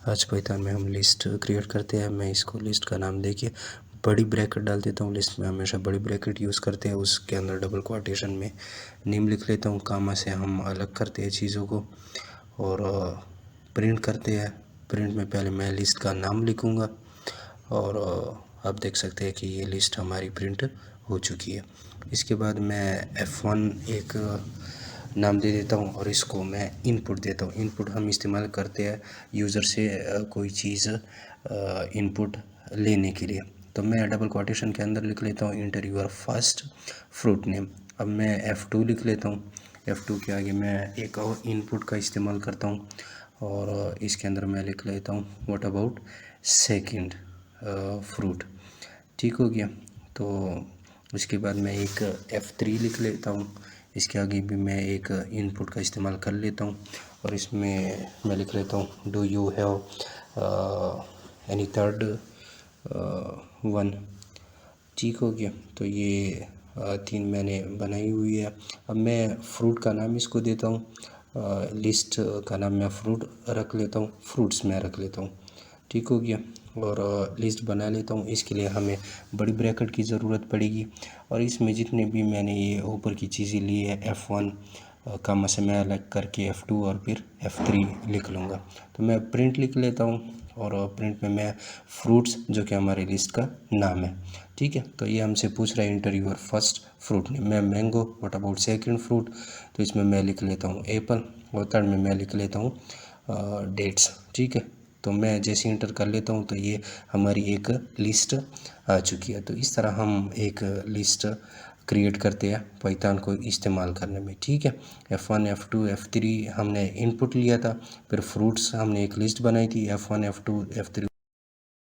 आज पाइथन में हम लिस्ट क्रिएट करते हैं। मैं इसको लिस्ट का नाम देखिए बड़ी ब्रैकेट डाल देता हूँ। लिस्ट में हमेशा बड़ी ब्रैकेट यूज़ करते हैं, उसके अंदर डबल क्वाटेशन में नेम लिख लेता हूँ। कामा से हम अलग करते हैं चीज़ों को और प्रिंट करते हैं। प्रिंट में पहले मैं लिस्ट का नाम लिखूँगा और आप देख सकते हैं कि ये लिस्ट हमारी प्रिंट हो चुकी है। इसके बाद मैं F1 एक नाम दे देता हूँ और इसको मैं इनपुट देता हूँ। इनपुट हम इस्तेमाल करते हैं यूज़र से कोई चीज़ इनपुट लेने के लिए। तो मैं डबल क्वाटेशन के अंदर लिख लेता हूँ inter your first fruit name. अब मैं F2 लिख लेता हूँ। F2 के आगे मैं एक और इनपुट का इस्तेमाल करता हूँ और इसके अंदर मैं लिख लेता हूँ व्हाट अबाउट सेकंड फ्रूट। ठीक हो गया। तो उसके बाद मैं एक F3 लिख लेता हूँ। इसके आगे भी मैं एक इनपुट का इस्तेमाल कर लेता हूँ और इसमें मैं लिख लेता हूँ do you have any third one. ठीक हो गया। तो ये 3 मैंने बनाई हुई है। अब मैं फ्रूट का नाम इसको देता हूँ। लिस्ट का नाम मैं फ्रूट रख लेता हूँ, फ्रूट्स में रख लेता हूँ। ठीक हो गया। और लिस्ट बना लेता हूँ। इसके लिए हमें बड़ी ब्रैकेट की ज़रूरत पड़ेगी और इसमें जितने भी मैंने ये ऊपर की चीज़ें ली है F1 कामा से मैं अलग करके F2 और फिर F3 लिख लूँगा। तो मैं प्रिंट लिख लेता हूँ और प्रिंट में मैं फ्रूट्स जो कि हमारी लिस्ट का नाम है। ठीक है। तो ये हमसे पूछ रहा है enter your first fruit name. मैं mango, what about second fruit, तो इसमें मैं लिख लेता हूँ एप्पल और थर्ड में मैं लिख लेता हूँ डेट्स। ठीक है। तो मैं जैसे इंटर कर लेता हूँ तो ये हमारी एक लिस्ट आ चुकी है। तो इस तरह हम एक लिस्ट क्रिएट करते हैं पाइथन को इस्तेमाल करने में। ठीक है। F1 F2 F3 हमने इनपुट लिया था, फिर फ्रूट्स हमने एक लिस्ट बनाई थी F1 F2 F3